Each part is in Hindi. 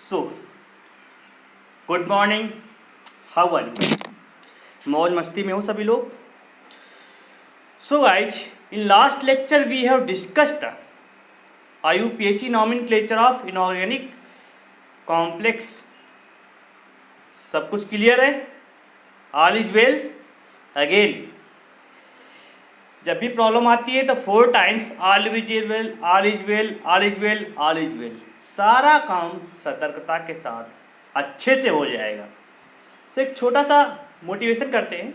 So good morning, how are you? मौज मस्ती में हो सभी लोग? So guys, in last lecture we have discussed IUPAC nomenclature of inorganic complex. सब कुछ क्लियर है? All is well? अगेन जब भी प्रॉब्लम आती है तो 4 times all is well, all is well, all is well, all is well. सारा काम सतर्कता के साथ अच्छे से हो जाएगा। सो एक छोटा सा मोटिवेशन करते हैं।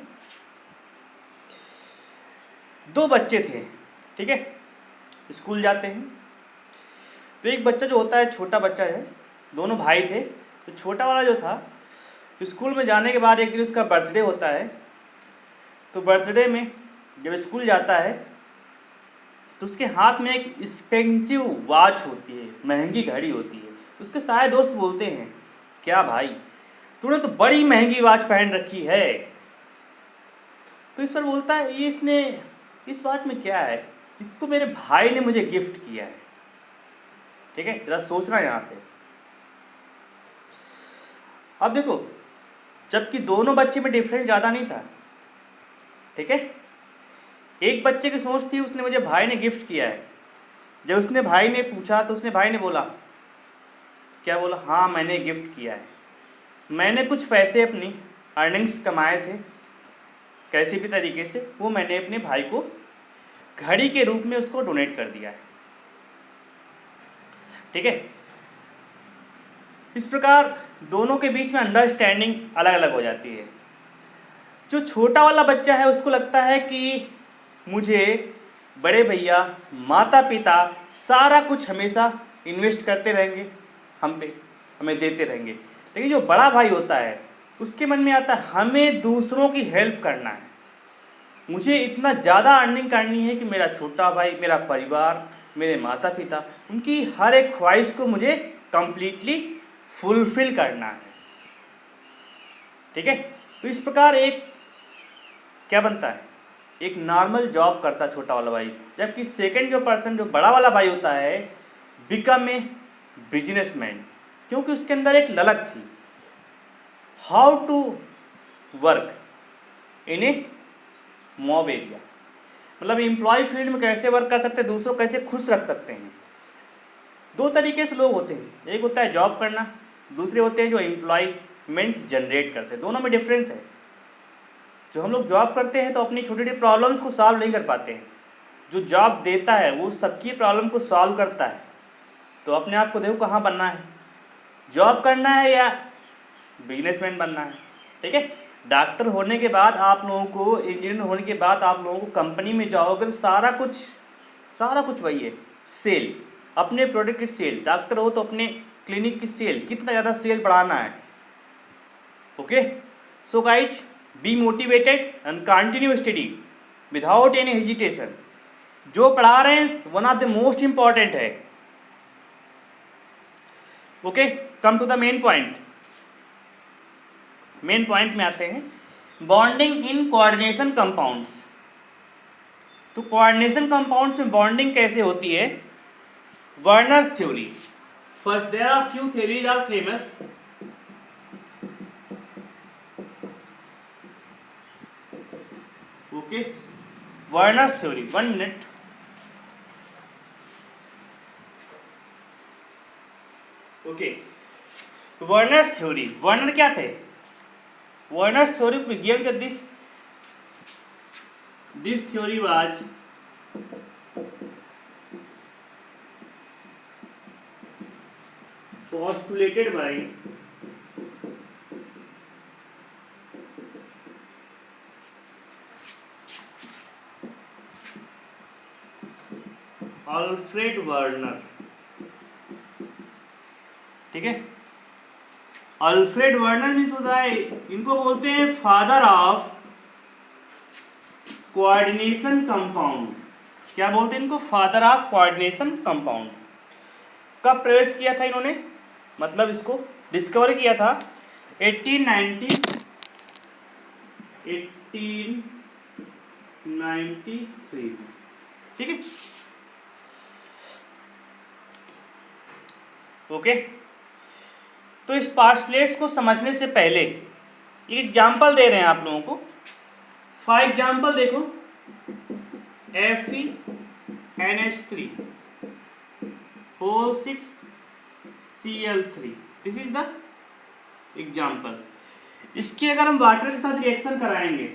2 बच्चे थे, ठीक है, स्कूल जाते हैं। तो एक बच्चा जो होता है, छोटा बच्चा है, दोनों भाई थे। तो छोटा वाला जो था, स्कूल में जाने के बाद एक दिन उसका बर्थडे होता है। तो बर्थडे में जब स्कूल जाता है तो उसके हाथ में एक एक्सपेंसिव वॉच होती है, महंगी घड़ी होती है। उसके सारे दोस्त बोलते हैं, क्या भाई तूने तो बड़ी महंगी वॉच पहन रखी है। तो इस पर बोलता है, ये इसने इस वॉच में क्या है, इसको मेरे भाई ने मुझे गिफ्ट किया है। ठीक है, जरा सोचना यहाँ पे। अब देखो, जबकि दोनों बच्चे में डिफरेंस ज़्यादा नहीं था, ठीक है। एक बच्चे की सोच थी, उसने मुझे भाई ने गिफ्ट किया है। जब उसने भाई ने पूछा तो उसने भाई ने बोला, क्या बोला, हाँ मैंने गिफ्ट किया है। मैंने कुछ पैसे अपनी अर्निंग्स कमाए थे कैसी भी तरीके से, वो मैंने अपने भाई को घड़ी के रूप में उसको डोनेट कर दिया है। ठीक है, इस प्रकार दोनों के बीच में अंडरस्टैंडिंग अलग अलग हो जाती है। जो छोटा वाला बच्चा है उसको लगता है कि मुझे बड़े भैया, माता पिता सारा कुछ हमेशा इन्वेस्ट करते रहेंगे हम पे, हमें देते रहेंगे। लेकिन जो बड़ा भाई होता है उसके मन में आता है, हमें दूसरों की हेल्प करना है, मुझे इतना ज़्यादा अर्निंग करनी है कि मेरा छोटा भाई, मेरा परिवार, मेरे माता पिता, उनकी हर एक ख्वाहिश को मुझे कंप्लीटली फुलफिल करना है। ठीक है, तो इस प्रकार एक क्या बनता है, एक नॉर्मल जॉब करता छोटा वाला भाई। जबकि सेकंड जो पर्सन, जो बड़ा वाला भाई होता है, बिकम ए बिजनेसमैन, क्योंकि उसके अंदर एक ललक थी, how to work in a mob area. मतलब एम्प्लॉय फील्ड में कैसे वर्क कर सकते हैं, दूसरों को कैसे खुश रख सकते हैं। 2 तरीके से लोग होते हैं, एक होता है जॉब करना, दूसरे होते हैं जो एम्प्लॉयमेंट जनरेट करते हैं। दोनों में डिफरेंस है। जो हम लोग जॉब करते हैं तो अपनी छोटी छोटी प्रॉब्लम्स को सॉल्व नहीं कर पाते हैं। जो जॉब देता है वो सबकी प्रॉब्लम को सॉल्व करता है। तो अपने आप को देखो कहाँ बनना है, जॉब करना है या बिजनेसमैन बनना है। ठीक है, डॉक्टर होने के बाद आप लोगों को, इंजीनियर होने के बाद आप लोगों को कंपनी में जाओगे तो सारा कुछ वही है, सेल, अपने प्रोडक्ट की सेल। डॉक्टर हो तो अपने क्लिनिक की सेल, कितना ज़्यादा सेल बढ़ाना है। Okay, so guys, be motivated and continue study without any hesitation. जो पढ़ा रहे हैं one of the most important है। Okay, come to the main point. Main point में आते हैं, बॉन्डिंग इन कोऑर्डिनेशन कंपाउंड्स। तो कोऑर्डिनेशन कंपाउंड्स में बॉन्डिंग कैसे होती है? Werner's theory. First there are few theories are famous. Okay, Werner's theory, 1 minute. Okay, Werner's theory, Werner क्या थे? Werner's theory begin with this theory was postulated by Alfred Werner. ठीक है, अल्फ्रेड वर्नर मीन्स होता है, इनको बोलते हैं फादर ऑफ कोऑर्डिनेशन कंपाउंड। क्या बोलते हैं इनको? Father of coordination compound. कब प्रवेश किया था इन्होंने, मतलब इसको डिस्कवर किया था 1893 ठीक है। ओके, तो इस पार्सलेट्स को समझने से पहले एक एग्जाम्पल दे रहे हैं आप लोगों को। फॉर एग्जाम्पल देखो, FeNH3 whole 6 Cl3, this is the example. इसकी अगर हम वाटर के साथ रिएक्शन कराएंगे,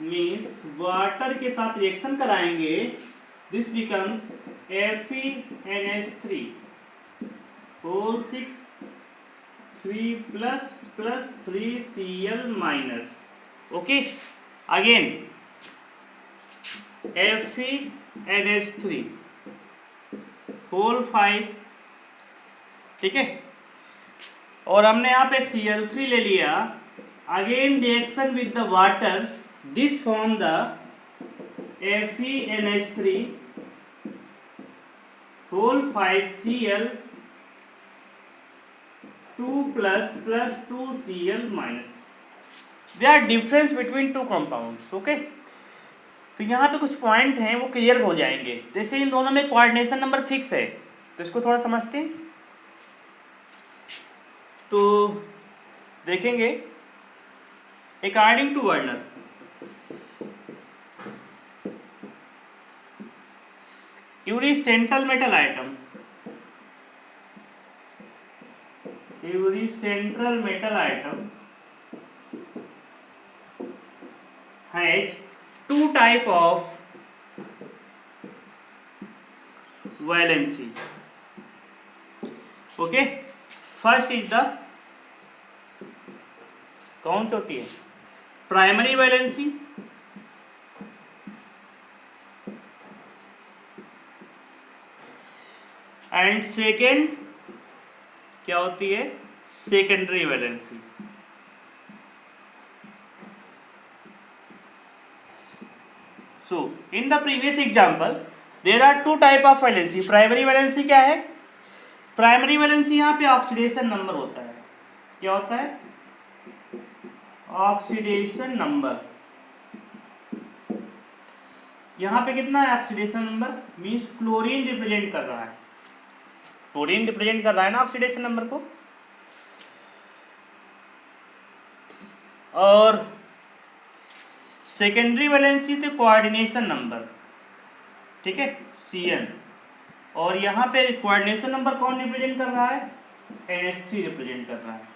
मीन्स वाटर के साथ रिएक्शन कराएंगे, this becomes FeNH3 whole 6 3 plus plus 3Cl minus. Okay, again FeNH3 whole 5, ठीक है, और हमने यहाँ पे Cl3 ले लिया। Again reaction with the water, this form the FeNH3 whole 5Cl 2 plus plus 2Cl minus. They are difference between two compounds. Okay, तो यहाँ पे कुछ पॉइंट हैं वो क्लियर हो जाएंगे। जैसे इन दोनों में कोऑर्डिनेशन नंबर फिक्स है, तो इसको थोड़ा समझते हैं। तो देखेंगे, according to Werner, every central metal atom has two type of valency. Okay, first is the, कौन सी होती है, प्राइमरी वैलेंसी, एंड सेकेंड क्या होती है, secondary valency. So in the previous example there are two type of valency. Primary valency क्या है, प्राइमरी वैलेंसी यहाँ पे ऑक्सीडेशन नंबर होता है। क्या होता है, ऑक्सीडेशन नंबर। यहाँ पे कितना है oxidation number, means chlorine represent कर रहा है, क्लोरीन रिप्रेजेंट कर रहा है ना ऑक्सीडेशन नंबर को। और सेकेंडरी वैलेंसी थे कोऑर्डिनेशन नंबर, ठीक है, Cn। और यहाँ पे कोऑर्डिनेशन नंबर कौन रिप्रेजेंट कर रहा है, NH3 रिप्रेजेंट कर रहा है।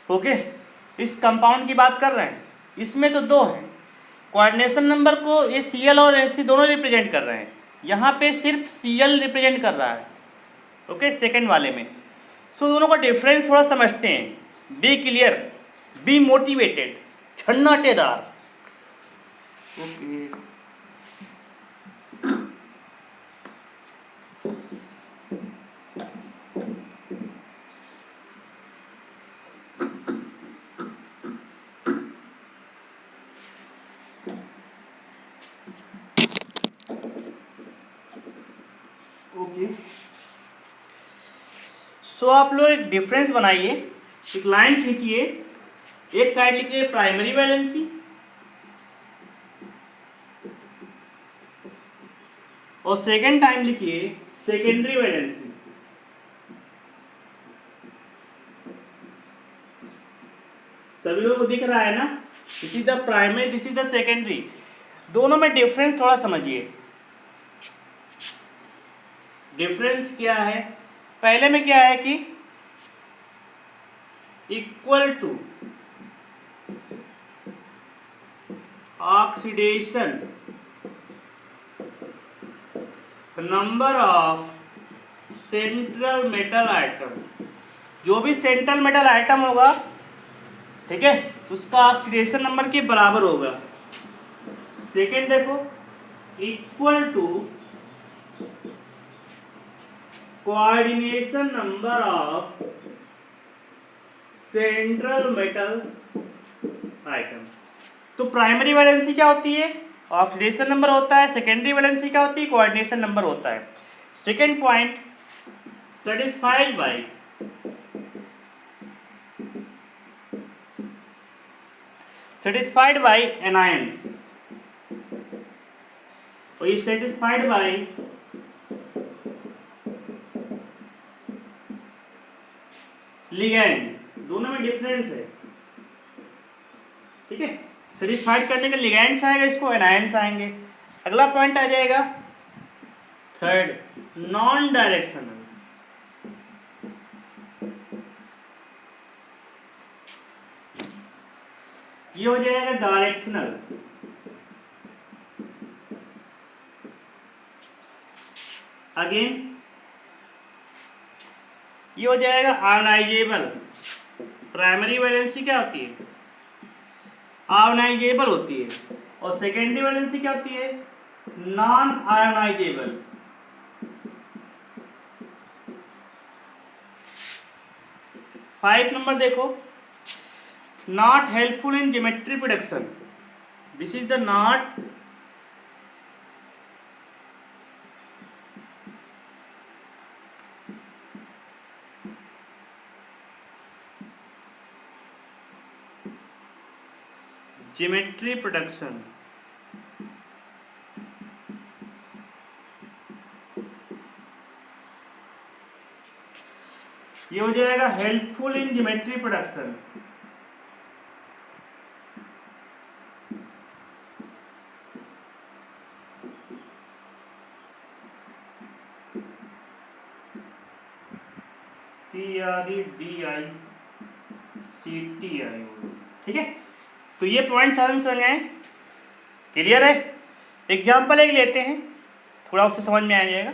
ओके, इस कंपाउंड की बात कर रहे हैं, इसमें तो दो हैं, कोऑर्डिनेशन नंबर को ये Cl और NH3 दोनों रिप्रेजेंट कर रहे हैं, यहाँ पे सिर्फ Cl रिप्रेजेंट कर रहा है। ओके, सेकेंड वाले में। सो दोनों का डिफरेंस थोड़ा समझते हैं। बी क्लियर, बी मोटिवेटेड, छन्नाटेदार। ओके, ओके, सो आप लोग एक डिफरेंस बनाइए, एक लाइन खींचिए, एक साइड लिखिए प्राइमरी वैलेंसी और सेकेंड टाइम लिखिए सेकेंडरी वैलेंसी। सभी लोगों को दिख रहा है ना, this is the primary, this is the secondary. दोनों में डिफरेंस थोड़ा समझिए। डिफरेंस क्या है, पहले में क्या है कि equal to oxidation number of central metal item. जो भी सेंट्रल मेटल आइटम होगा, ठीक है, उसका ऑक्सीडेशन नंबर के बराबर होगा। सेकेंड देखो, equal to coordination number of central metal atom. तो प्राइमरी वैलेंसी क्या होती है, ऑक्सीडेशन नंबर होता है। सेकेंडरी वैलेंसी क्या होती है, कोऑर्डिनेशन नंबर होता है। Second point, satisfied by anions, और ये सेटिस्फाइड बाय लिगैंड, दोनों में डिफरेंस है। ठीक है, सेटिस्फाइड करने के लिगैंड्स आएगा, इसको एनायंस आएंगे। अगला पॉइंट आ जाएगा थर्ड, नॉन डायरेक्शनल। ये हो जाएगा डायरेक्शनल। अगेन ये हो जाएगा आयोनाइजेबल। प्राइमरी वैलेंसी क्या होती है? आयोनाइजेबल होती है। और सेकेंडरी वैलेंसी क्या होती है? Non ionisable. फाइव नंबर देखो, not helpful in geometry production. This is the not geometry production. ये हो जाएगा helpful in geometry production. TREDICTI। ठीक है, तो ये पॉइंट समझ में आए? क्लियर है? एग्जाम्पल एक लेते हैं, थोड़ा उससे समझ में आ जाएगा।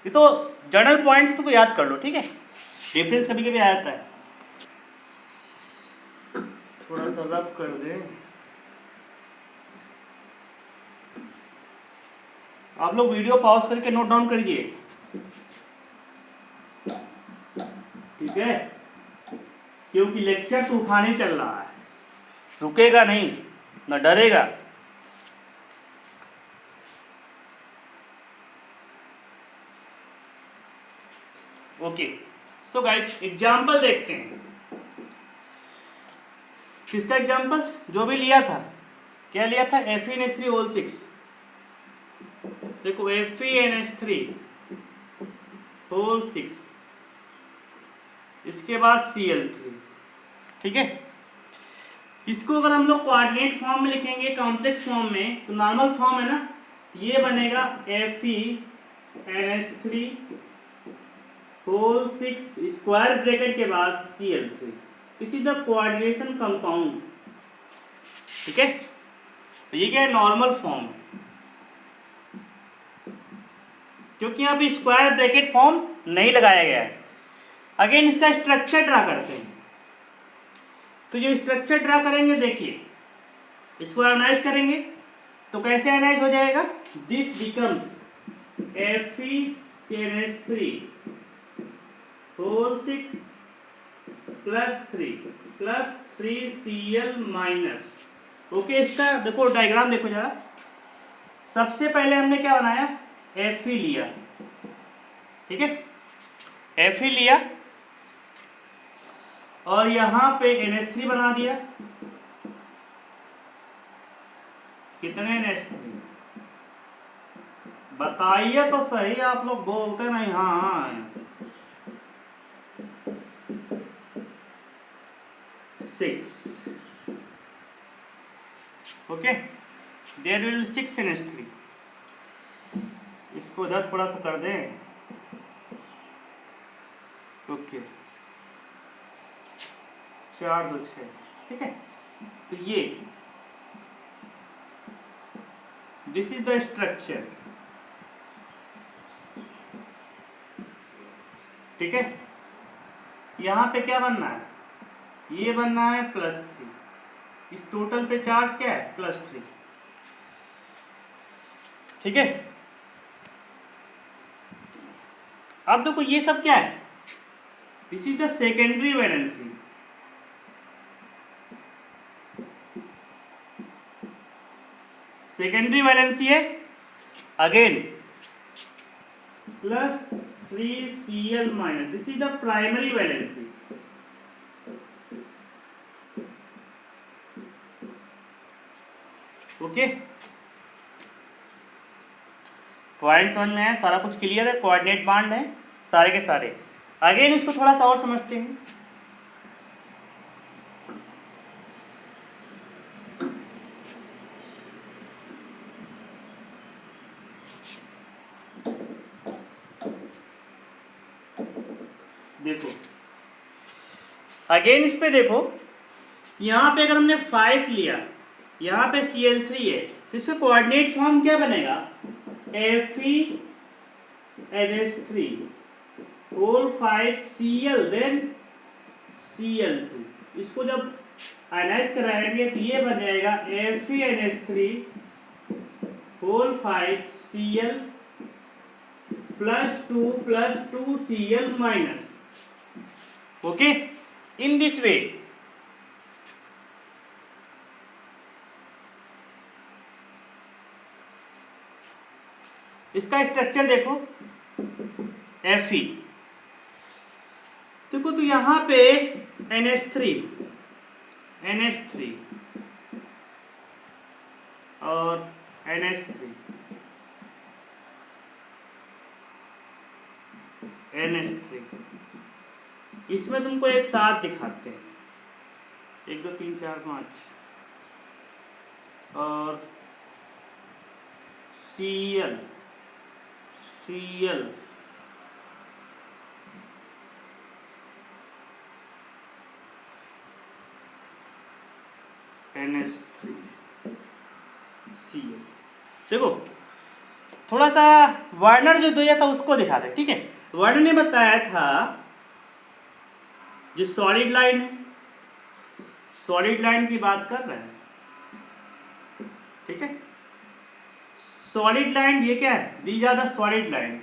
ये तो जनरल पॉइंट्स तो याद कर लो, ठीक है? डिफरेंस कभी कभी आ जाता है, थोड़ा सा रब कर दे। आप लोग वीडियो पॉज करके नोट डाउन करिए, ठीक है? क्योंकि लेक्चर तूफानी चल रहा है, रुकेगा नहीं, न डरेगा। ओके, सो गाइस एग्जाम्पल देखते हैं। किसका एग्जाम्पल? जो भी लिया था, क्या लिया था? FeNH3 whole 6। देखो FeNH3 होल 6, इसके बाद Cl3। ठीक है, इसको अगर हम लोग कोऑर्डिनेट फॉर्म में लिखेंगे, कॉम्प्लेक्स फॉर्म में, तो नॉर्मल फॉर्म है ना, ये बनेगा FeNH3 होल 6 स्क्वायर ब्रैकेट के बाद Cl3। This is the coordination compound. ठीक है, तो ये क्या है? नॉर्मल फॉर्म, क्योंकि यहाँ पे स्क्वायर ब्रैकेट फॉर्म नहीं लगाया गया है। अगेन इसका स्ट्रक्चर ड्रा करते हैं। तो जो स्ट्रक्चर ड्रा करेंगे, देखिए इसको एनालाइज करेंगे तो कैसे एनालाइज हो जाएगा? This becomes FeNH3 whole 6 plus 3Cl minus. Okay, इसका देखो डायग्राम देखो जरा। सबसे पहले हमने क्या बनाया? Fe लिया, ठीक है? Fe लिया और यहां पे NH3 बना दिया। कितने NH3 बताइए तो सही, आप लोग बोलते नहीं। हाँ 6। Okay, there will 6 NH3। इसको इधर थोड़ा सा कर दें। ओके, 4 2 6। ठीक है, तो ये दिस इज द स्ट्रक्चर। ठीक है, यहां पे क्या बनना है? ये बनना है +3। इस टोटल पे चार्ज क्या है? +3। ठीक है, अब देखो ये सब क्या है? This is the secondary valency. Secondary valency है, again +3Cl minus. This is the primary valency. Okay, point समझ में आया? सारा कुछ क्लियर है? कोऑर्डिनेट बांड है सारे के सारे। अगेन इसको थोड़ा सा और समझते हैं। देखो अगेन इस पे देखो, यहाँ पे अगर हमने 5 लिया, यहाँ पे Cl3 है, तो इसका कोऑर्डिनेट फॉर्म क्या बनेगा, FeNH3 whole 5Cl then Cl2। इसको जब आयनाइज कराएंगे तो ये बन जाएगा FeNH3 whole 5Cl plus 2Cl minus. Okay, in this way इसका स्ट्रक्चर देखो Fe। देखो तो यहां पे NH3 और NH3 इसमें तुमको एक साथ दिखाते हैं, 1 2 3 4 5, और Cl NH3 Cl। देखो थोड़ा सा वार्नर जो दिया था उसको दिखा दे, ठीक है। वार्नर ने बताया था जो सॉलिड लाइन है, सॉलिड लाइन की बात कर रहे हैं, ठीक है। सॉलिड लाइन ये क्या है, these are the solid line.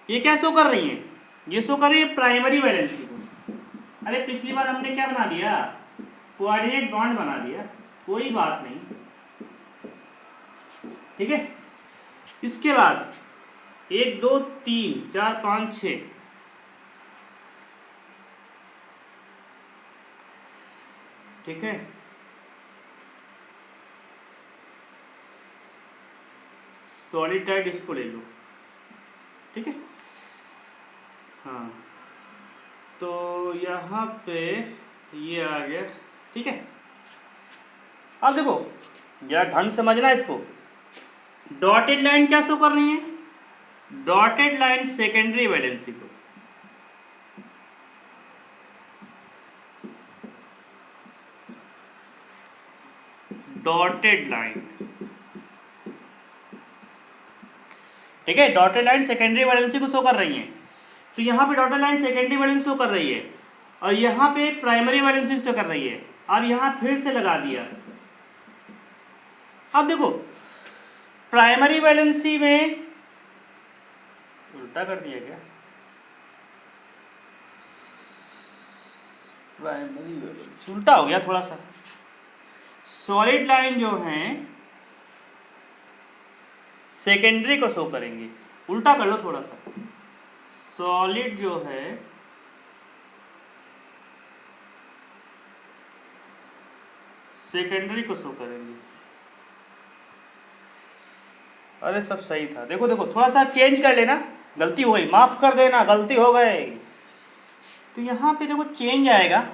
ये क्या शो कर रही है, ये शो कर रही है प्राइमरी वैलेंसी को। अरे पिछली बार हमने क्या बना दिया, कोऑर्डिनेट बॉन्ड बना दिया, कोई बात नहीं, ठीक है। इसके बाद 1 2 3 4 5 6, ठीक है। सॉलिड टाइट इसको ले लो, ठीक है। हाँ, तो यहाँ पे ये आ गया, ठीक है। अब देखो जरा ढंग समझना इसको। डॉटेड लाइन क्या शो कर रही है, डॉटेड लाइन सेकेंडरी वैलेंसी को, डॉटेड लाइन, ठीक है। डॉटेड लाइन सेकेंडरी वैलेंसी को शो कर रही है, तो यहाँ पे dotted line secondary valency show कर रही है और यहाँ पे प्राइमरी वैलेंसी शो कर रही है। अब यहाँ फिर से लगा दिया। अब देखो प्राइमरी वैलेंसी में उल्टा कर दिया क्या, प्राइमरी वैलेंसी उल्टा हो गया थोड़ा सा। सॉलिड लाइन जो है सेकेंडरी को शो करेंगे, उल्टा कर लो थोड़ा सा। सॉलिड जो है सेकेंडरी को शो करेंगे। अरे सब सही था, देखो देखो थोड़ा सा चेंज कर लेना, गलती हो गई माफ कर देना, गलती हो गई। तो यहाँ पे देखो चेंज आएगा,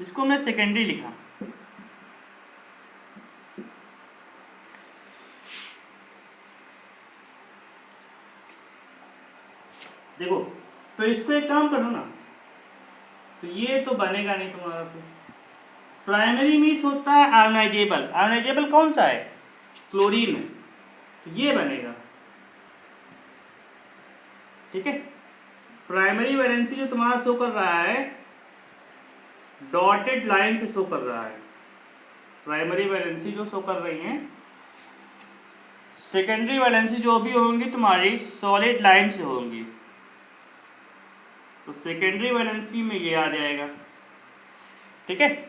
इसको मैं सेकेंडरी लिखा, देखो। तो इसको एक काम करो ना, तो ये तो बनेगा नहीं तुम्हारा। तो प्राइमरी मीन्स होता है आयोनाइजेबल, आयोनाइजेबल कौन सा है, क्लोरीन है, तो ये बनेगा, ठीक है। प्राइमरी वैलेंसी जो तुम्हारा शो कर रहा है डॉटेड लाइन से शो कर रहा है, प्राइमरी वैलेंसी जो शो कर रही हैं, सेकेंडरी वैलेंसी जो भी होंगी तुम्हारी सॉलिड लाइन से होंगी, तो सेकेंडरी वैलेंसी में ये आ जाएगा, ठीक है।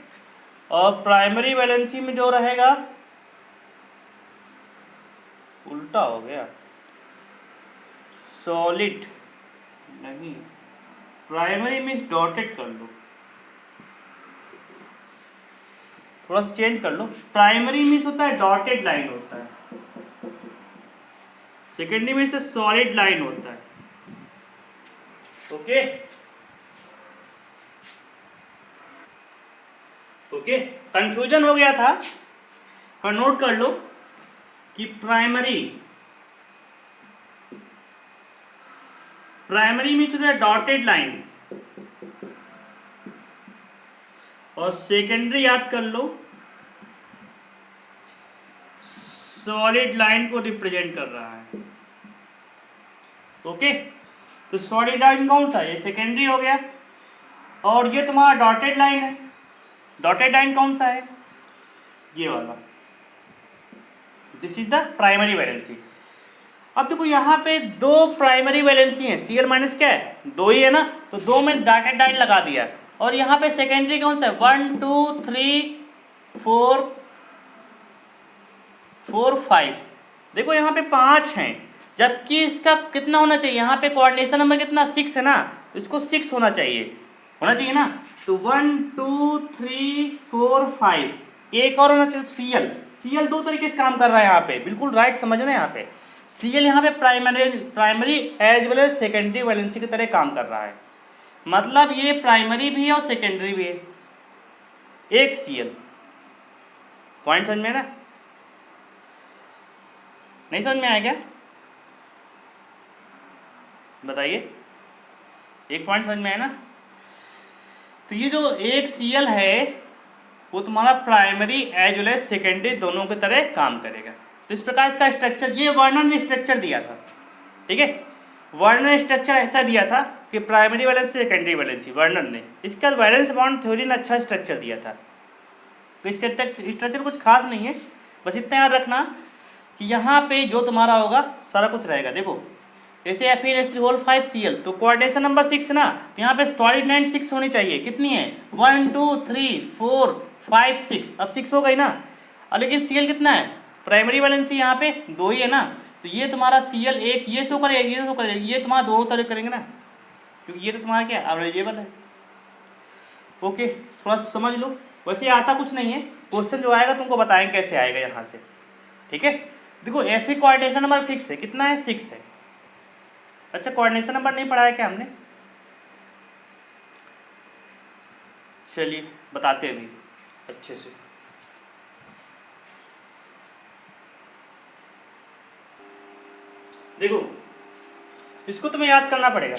और प्राइमरी वैलेंसी में जो रहेगा, उल्टा हो गया, सॉलिड नहीं, प्राइमरी मीन्स डॉटेड कर लो, थोड़ा सा चेंज कर लो। प्राइमरी मीन्स होता है डॉटेड लाइन होता है, सेकेंडरी में से सॉलिड लाइन होता है। ओके ओके, कंफ्यूजन हो गया था पर नोट कर लो कि प्राइमरी मीन्स होता है डॉटेड लाइन, और सेकेंडरी याद कर लो सॉलिड लाइन को रिप्रेजेंट कर रहा है। ओके, तो सॉलिड लाइन कौन सा है? ये सेकेंडरी हो गया, और ये तुम्हारा डॉटेड लाइन है। डॉटेड लाइन कौन सा है? ये वाला, this is the primary valency. अब देखो यहाँ पे दो प्राइमरी वैलेंसी है, Cl माइनस क्या है? 2 ही है ना, तो 2 में डॉटेड लाइन लगा दिया। और यहाँ पे सेकेंडरी कौन सा है? 1 2 3 4 4 5, देखो यहाँ पे 5 हैं, जबकि इसका कितना होना चाहिए? यहाँ पे कोऑर्डिनेशन नंबर कितना? 6 है ना, तो इसको 6 होना चाहिए ना। तो 1 2 3 4 5, एक और होना चाहिए Cl दो तरीके से काम कर रहा है यहाँ पे, बिल्कुल राइट समझना। यहाँ पे Cl यहाँ पे primary as well as secondary valency की तरह काम कर रहा है, मतलब ये प्राइमरी भी है और सेकेंडरी भी है, एक Cl। पॉइंट समझ में ना? नहीं समझ में आया क्या? बताइए, एक पॉइंट समझ में आया ना? तो ये जो एक Cl है वो तुम्हारा primary as well as secondary दोनों की तरह काम करेगा। तो इस प्रकार इसका स्ट्रक्चर, ये वर्णन में स्ट्रक्चर दिया था, ठीक है, वर्णन स्ट्रक्चर ऐसा दिया था कि प्राइमरी वैलेंसी सेकेंडरी वैलेंसी, वर्णन ने। इसका वैलेंस बॉन्ड थ्योरी ने अच्छा स्ट्रक्चर दिया था। तो इसका स्ट्रक्चर कुछ खास नहीं है, बस इतना याद रखना कि यहाँ पे जो तुम्हारा होगा सारा कुछ रहेगा। देखो जैसे Fe3O5Cl, तो कोऑर्डिनेशन नंबर 6 ना, तो यहाँ पे सॉलिड लाइन 6 होनी चाहिए। कितनी है? 1 2 3 4 5 6, अब 6 हो गई ना। और लेकिन Cl कितना है? प्राइमरी वैलेंसी यहाँ पे 2 ही है ना, तो ये तुम्हारा Cl एक ये शो करेगा, ये शो करेगा, ये तुम्हारा दोनों तरह करेंगे ना, क्योंकि ये तो तुम्हारा क्या एवरेजेबल है। ओके, थोड़ा सा समझ लो। वैसे आता कुछ नहीं है, क्वेश्चन जो आएगा तुमको बताएंगे कैसे आएगा यहाँ से, ठीक है। देखो Fe कोऑर्डिनेशन नंबर फिक्स है, कितना है? 6 है। अच्छा, कोऑर्डिनेशन नंबर नहीं पढ़ा है क्या हमने? चलिए बताते हैं अभी अच्छे से। देखो इसको तुम्हें याद करना पड़ेगा।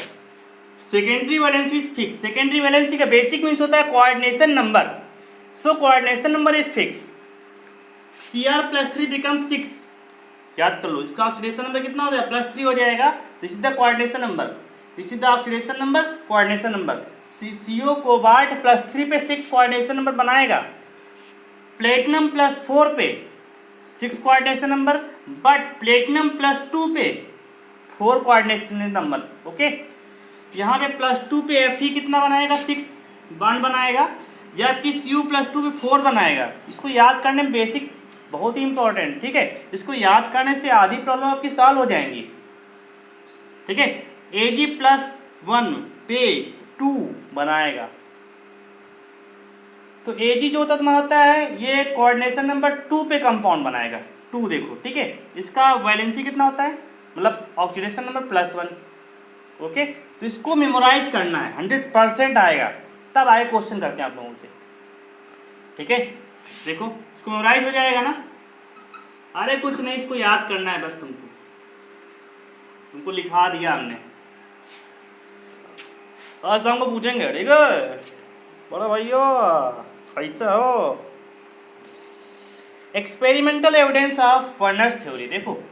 Secondary valency is fix. Secondary valency का बेसिक मीन्स होता है coordination number. So coordination number is fix. Cr+3 becomes 6, याद कर लो। इसका ऑक्सीडेशन नंबर कितना हो जाएगा? +3 हो जाएगा। This is the coordination number, this is the oxidation number, coordination number. CO cobalt +3 पे 6 कोऑर्डिनेशन नंबर बनाएगा, प्लेटिनम +4 पे 6 कोऑर्डिनेशन नंबर, बट प्लेटिनम +2 पे 4 कोऑर्डिनेशन नंबर। ओके, यहाँ पे +2 पे Fe कितना बनाएगा? 6 बॉन्ड बनाएगा, जबकि Cu+2 पे 4 बनाएगा। इसको याद करने में बेसिक बहुत ही इंपॉर्टेंट, ठीक है। इसको याद करने से आधी प्रॉब्लम आपकी सॉल्व हो जाएंगी, ठीक है। Ag+1 पे 2 बनाएगा, तो Ag जो होता तुम्हारा होता है ये कोऑर्डिनेशन नंबर 2 पे कंपाउंड बनाएगा। 2 देखो, ठीक है। इसका वैलेंसी कितना होता है? मतलब ऑक्सीडेशन नंबर +1। ओके, तो इसको मेमोराइज करना है, 100% आएगा। तब आए क्वेश्चन करते हैं आप लोगों से, ठीक है। देखो इसको मेमोराइज हो जाएगा ना। अरे कुछ नहीं, इसको याद करना है बस तुमको लिखा दिया हमने। आज शाम को पूछेंगे, ठीक है बड़ा भैया कैसा हो। Experimental evidence of furnace theory. देखो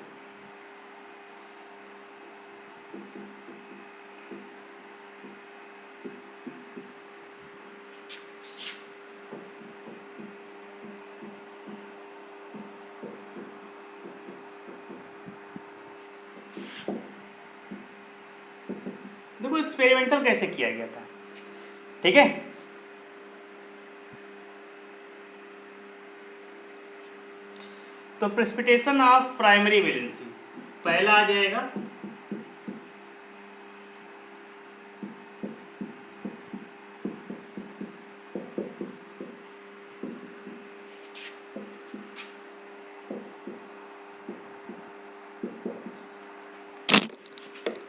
देखो एक्सपेरिमेंटल कैसे किया गया था, ठीक है। तो प्रेसिपिटेशन ऑफ प्राइमरी वैलेंसी पहला आ जाएगा,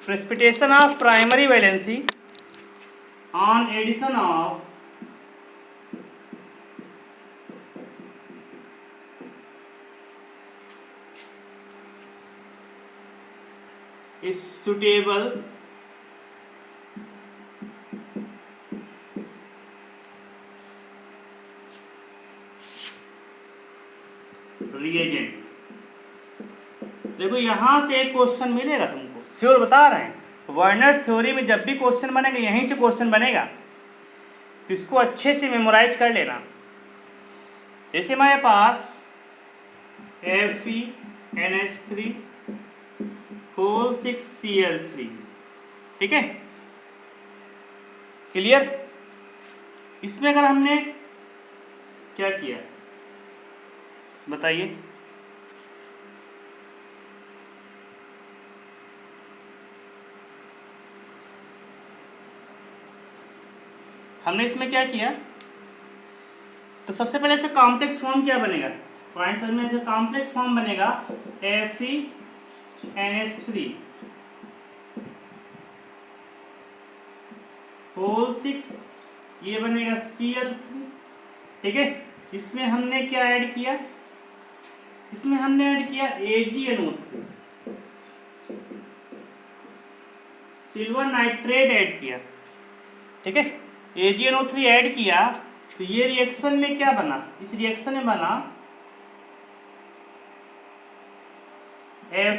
precipitation of primary valency on addition of is suitable reagent। देखो यहां से एक क्वेश्चन मिलेगा तुमको, श्योर बता रहे हैं। वर्नर्स थ्योरी में जब भी क्वेश्चन बनेगा यहीं से क्वेश्चन बनेगा, तो इसको अच्छे से मेमोराइज कर लेना। जैसे हमारे पास FeNH3 होल 6Cl3, ठीक है, क्लियर। इसमें अगर हमने क्या किया बताइए, हमने इसमें क्या किया, तो सबसे पहले से कॉम्प्लेक्स फॉर्म क्या बनेगा, पॉइंट समझ में, कॉम्प्लेक्स फॉर्म बनेगा FeNH3 होल 6, ये बनेगा Cl3, ठीक है। इसमें हमने क्या ऐड किया, इसमें हमने ऐड किया AgNO3, सिल्वर नाइट्रेट ऐड किया, ठीक है। AgNO3 ऐड किया तो ये रिएक्शन में क्या बना, इस रिएक्शन में बना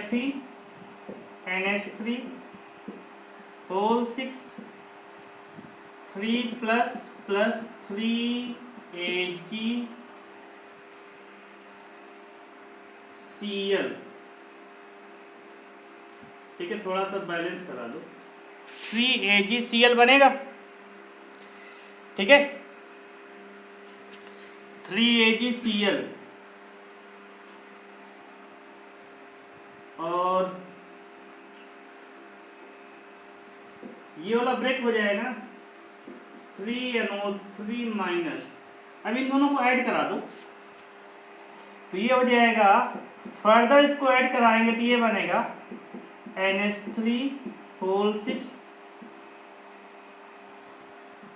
FeNH3 होल 6 3 प्लस 3AgCl, ठीक है, थोड़ा सा बैलेंस करा दो, 3AgCl बनेगा, ठीक है, 3AgCl, और ये वाला ब्रेक हो जाएगा 3NO3 माइनस। अब इन दोनों को ऐड करा दो तो ये हो जाएगा, फर्दर इसको ऐड कराएंगे तो ये बनेगा NH3 होल 6,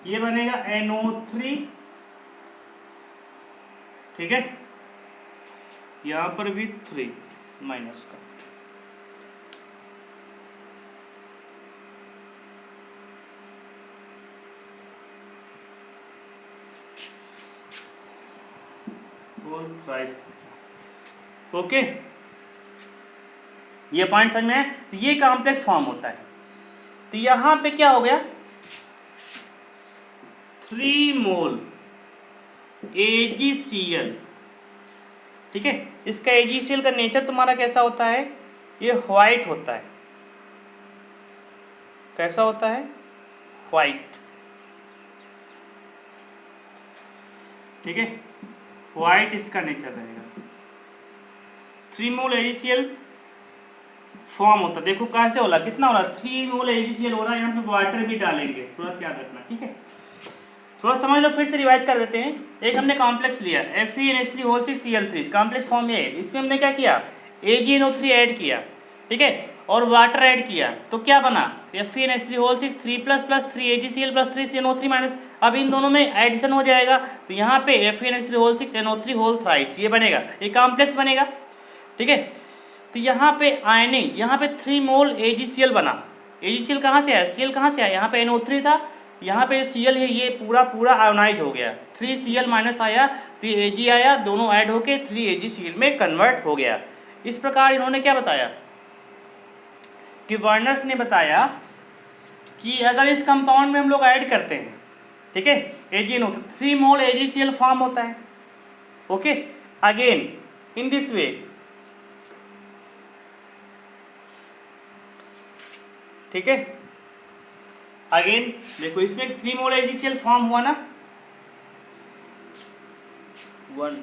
ये बनेगा NO3, ठीक है, यहां पर भी 3 माइनस का, ओके, ये पॉइंट समझ में है। तो ये कॉम्प्लेक्स फॉर्म होता है। तो यहां पे क्या हो गया, 3 मोल AgCl, ठीक है। इसका AgCl का नेचर तुम्हारा कैसा होता है, ये व्हाइट होता है, कैसा होता है, व्हाइट, ठीक है, व्हाइट इसका नेचर रहेगा। 3 मोल AgCl फॉर्म होता है, देखो कैसे होला, कितना हो रहा, 3 मोल AgCl हो रहा है, यहाँ पे वाटर भी डालेंगे, थोड़ा याद रखना, ठीक है। थोड़ा समझ लो, फिर से रिवाइज कर देते हैं। एक हमने कॉम्प्लेक्स लिया FeNH3 whole 6 Cl3, complex form ये है। इसमें हमने क्या किया, AgNO3 ऐड किया, ठीक है, और वाटर ऐड किया, तो क्या बना FeNH3 whole 6 3 plus 3AgCl plus 3NO3 minus. अब इन दोनों में एडिशन हो जाएगा, तो यहाँ पे FeNH3 whole 6 NO3 whole thrice, ये बनेगा, ये कॉम्प्लेक्स बनेगा, ठीक है। तो यहाँ पे आयनिंग, यहाँ पे 3 मोल AgCl बना, AgCl कहाँ से आया, Cl कहाँ से आया, यहाँ पे NO3 था, यहाँ पे Cl है, ये पूरा आयोनाइज हो गया, 3Cl माइनस आया तो Ag आया, दोनों ऐड होके 3AgCl में कन्वर्ट हो गया। इस प्रकार इन्होंने क्या बताया कि वर्नर्स ने बताया कि अगर इस कंपाउंड में हम लोग ऐड करते हैं, ठीक है, AgNO3, 3 मोल AgCl फॉर्म होता है, ओके। अगेन इन दिस वे, ठीक है, अगेन देखो इसमें 3 मोल AgCl फॉर्म हुआ ना, 1।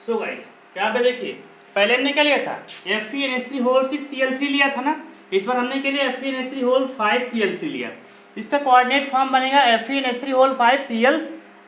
सो गाइस यहाँ पे देखिए, पहले हमने क्या लिया था, FeNH3 होल 6 Cl3 लिया था ना, इस बार हमने क्या लिया, FeNH3 होल 5 Cl3 लिया। इसका कोऑर्डिनेट फॉर्म बनेगा FeNH3 होल 5 Cl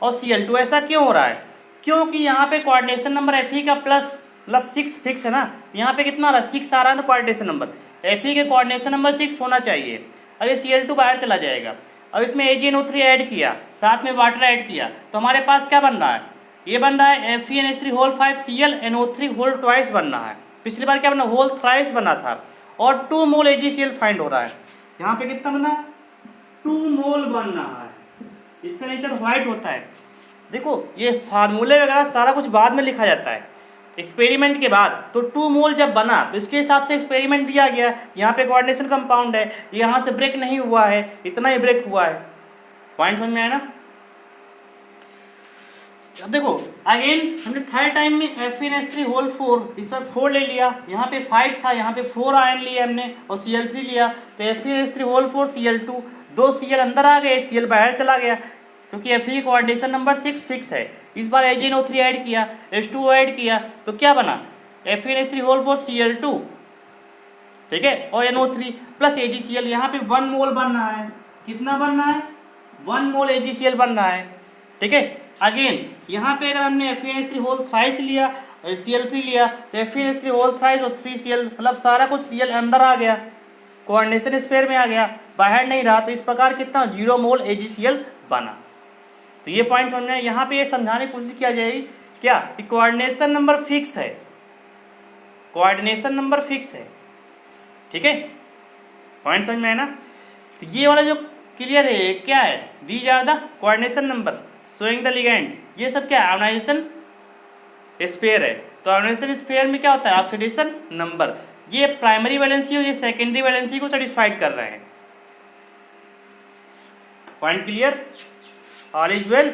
और Cl2। ऐसा क्यों हो रहा है, क्योंकि यहाँ पे कोऑर्डिनेशन नंबर Fe का प्लस मतलब 6 फिक्स है ना, यहाँ पे कितना आ रहा है 6 आ रहा है ना कोऑर्डिनेशन नंबर, Fe के कोऑर्डिनेशन नंबर 6 होना चाहिए। अब ये Cl2 बाहर चला जाएगा, अब इसमें AgNO3 ऐड किया, साथ में वाटर ऐड किया, तो हमारे पास क्या बन रहा है, ये बन रहा है FeNH3 Cl NO3 whole twice बन रहा है। पिछली बार क्या बना, होल थ्राइस बना था, और 2 मोल AgCl फाइंड हो रहा है। यहाँ पे कितना बना, 2 मोल बन रहा है, इसका नेचर व्हाइट होता है। देखो ये फार्मूले वगैरह सारा कुछ बाद में लिखा जाता है एक्सपेरिमेंट के बाद। तो 2 मोल जब बना तो इसके हिसाब से एक्सपेरिमेंट दिया गया, यहाँ पे कोऑर्डिनेशन कंपाउंड है, यहाँ से ब्रेक नहीं हुआ है, इतना ही ब्रेक हुआ है। पॉइंट समझ में आया ना। अब देखो अगेन हमने थर्ड टाइम में FeNH3 होल 4, इस पर 4 ले लिया, यहाँ पे 5 था, यहाँ पे 4 आयन लिया हमने और Cl3 लिया, तो FeNH3 होल 4 Cl2, 2 Cl अंदर आ गए, एक Cl बाहर चला गया, क्योंकि Fe कोऑर्डिनेशन नंबर 6 फिक्स है। इस बार AgNO3 ऐड किया, H2O ऐड किया, तो क्या बना FeNH3 होल 4 Cl2, ठीक है, और NO3 प्लस AgCl, यहाँ पे 1 मोल बन रहा है, कितना बन रहा है 1 मोल AgCl बन रहा है, ठीक है। अगेन यहाँ पे अगर हमने FeNH3 होल थ्राइस लिया और Cl3 लिया, तो FeNH3 होल थ्राइस और 3 Cl, मतलब सारा कुछ Cl अंदर आ गया, कोऑर्डिनेशन स्पेयर में आ गया, बाहर नहीं रहा, तो इस प्रकार कितना 0 मोल AgCl बना। तो ये पॉइंट समझ में, यहाँ पे ये समझाने की कोशिश किया जाएगी क्या कि कोऑर्डिनेशन नंबर फिक्स है, कोऑर्डिनेशन नंबर फिक्स है, ठीक है। पॉइंट समझ में है ना। तो ये वाला जो क्लियर है क्या है, these are the coordination number showing the ligands, ये सब क्या है आयोनाइजेशन स्पेयर है। तो आयोनाइजेशन स्पेयर में क्या होता है ऑक्सीडेशन नंबर, ये प्राइमरी वैलेंसी और ये सेकेंडरी वैलेंसी को सेटिस्फाइड कर रहे हैं। Point clear, all is well.